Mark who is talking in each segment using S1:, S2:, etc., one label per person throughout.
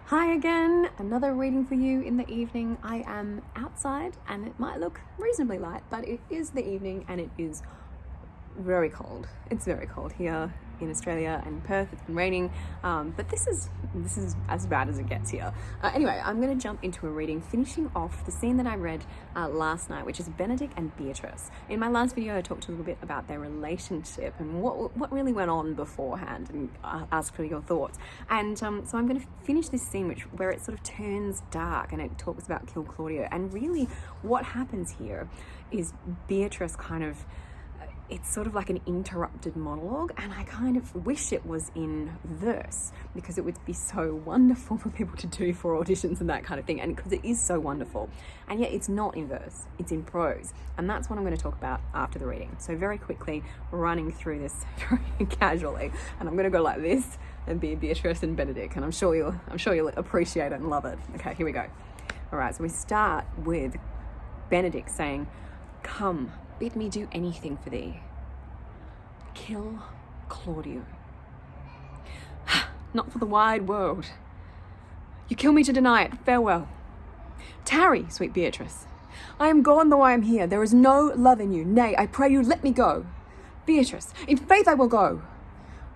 S1: Hi again, another reading for you in the evening. I am outside and it might look reasonably light, but it is the evening and it is very cold. It's very cold here in Australia and Perth. It's been raining, but this is as bad as it gets here. Anyway, I'm going to jump into a reading, finishing off the scene that I read last night, which is Benedick and Beatrice. In my last video, I talked a little bit about their relationship and what really went on beforehand, and asked for your thoughts. And so I'm going to finish this scene where it sort of turns dark and it talks about Kill Claudio. And really, what happens here is Beatrice it's sort of like an interrupted monologue, and I kind of wish it was in verse because it would be so wonderful for people to do for auditions and that kind of thing, and because it is so wonderful. And yet it's not in verse, it's in prose, and that's what I'm going to talk about after the reading. So very quickly, running through this very casually, and I'm going to go like this and be Beatrice and Benedick, and I'm sure you'll appreciate it and love it. Okay, here we go. All right, so we start with Benedick saying, "Come, bid me do anything for thee. Kill Claudio. Not for the wide world. You kill me to deny it. Farewell. Tarry, sweet Beatrice. I am gone though I am here. There is no love in you. Nay, I pray you let me go. Beatrice, in faith I will go.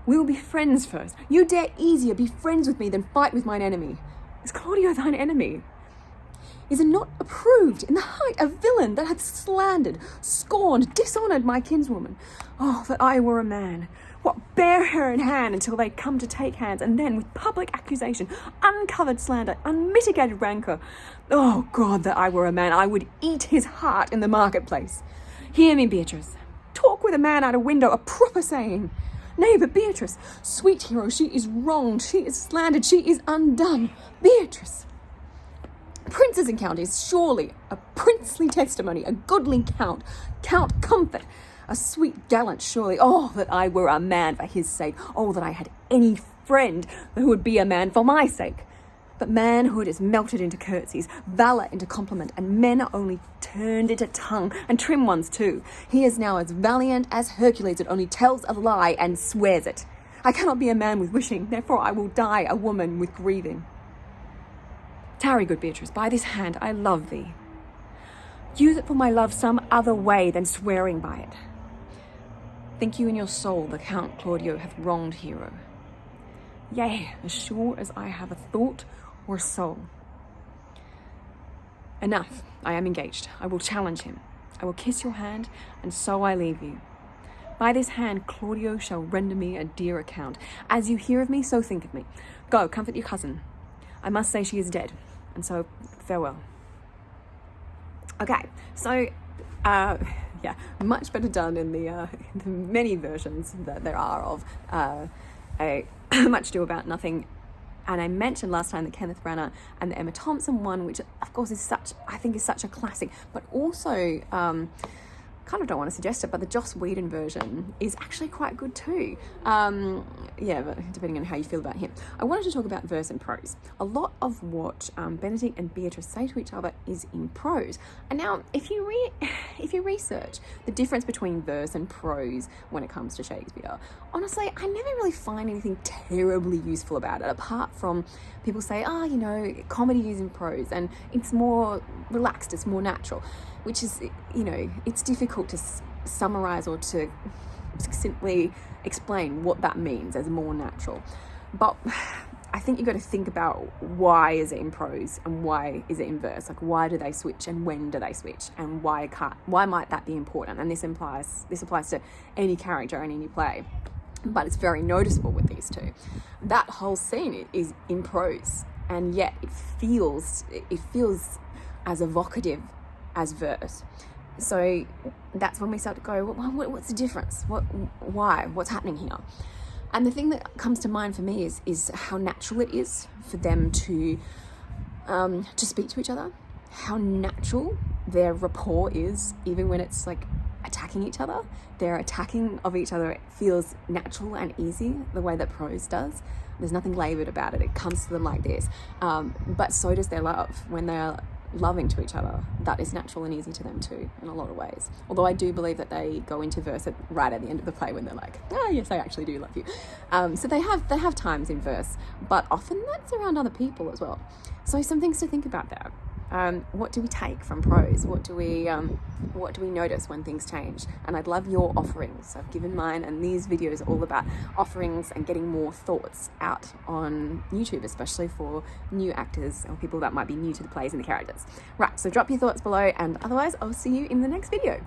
S1: We will be friends first. You dare easier be friends with me than fight with mine enemy. Is Claudio thine enemy? Is it not approved in the height a villain that hath slandered, scorned, dishonoured my kinswoman? Oh, that I were a man! What, bear her in hand until they come to take hands, and then with public accusation, uncovered slander, unmitigated rancour. Oh God, that I were a man! I would eat his heart in the marketplace. Hear me, Beatrice. Talk with a man out of window, a proper saying. Nay, but Beatrice, sweet hero, she is wronged, she is slandered, she is undone. Beatrice. Princes and counties, surely a princely testimony, a goodly count comfort, a sweet gallant, surely. Oh, that I were a man for his sake. Oh, that I had any friend who would be a man for my sake. But manhood is melted into curtsies, valour into compliment, and men are only turned into tongue, and trim ones too. He is now as valiant as Hercules that only tells a lie and swears it. I cannot be a man with wishing, therefore I will die a woman with grieving. Tarry, good Beatrice, by this hand I love thee. Use it for my love some other way than swearing by it. Think you in your soul the Count Claudio hath wronged hero? Yea, as sure as I have a thought or a soul. Enough, I am engaged. I will challenge him. I will kiss your hand, and so I leave you. By this hand Claudio shall render me a dear account. As you hear of me, so think of me. Go, comfort your cousin. I must say she is dead, and so farewell." Okay, so much better done in the many versions that there are of a Much Ado About Nothing. And I mentioned last time the Kenneth Branagh and the Emma Thompson one, which of course is such a classic, but also kind of don't want to suggest it, but the Joss Whedon version is actually quite good too. But depending on how you feel about him. I wanted to talk about verse and prose. A lot of what Benedick and Beatrice say to each other is in prose. And now, if you research the difference between verse and prose when it comes to Shakespeare, honestly, I never really find anything terribly useful about it, apart from people say, comedy is in prose and it's more relaxed, it's more natural, which is, it's difficult to summarize or to simply explain what that means as more natural. But I think you've got to think about why is it in prose and why is it in verse? Like, why do they switch and when do they switch, and why might that be important? And this applies to any character and any play, but it's very noticeable with these two. That whole scene is in prose, and yet it feels as evocative as verse. So that's when we start to go, what's the difference? Why? What's happening here? And the thing that comes to mind for me is how natural it is for them to speak to each other, how natural their rapport is, even when it's like attacking each other. Their attacking of each other, it feels natural and easy, the way that prose does. There's nothing laboured about it. It comes to them like this. But so does their love. When they are loving to each other, that is natural and easy to them too, in a lot of ways. Although I do believe that they go into verse right at the end of the play when they're like, yes, I actually do love you. So they have times in verse, but often that's around other people as well. So some things to think about there. What do we take from prose? What do we notice when things change? And I'd love your offerings. I've given mine, and these videos are all about offerings and getting more thoughts out on YouTube, especially for new actors or people that might be new to the plays and the characters. Right, so drop your thoughts below, and otherwise I'll see you in the next video.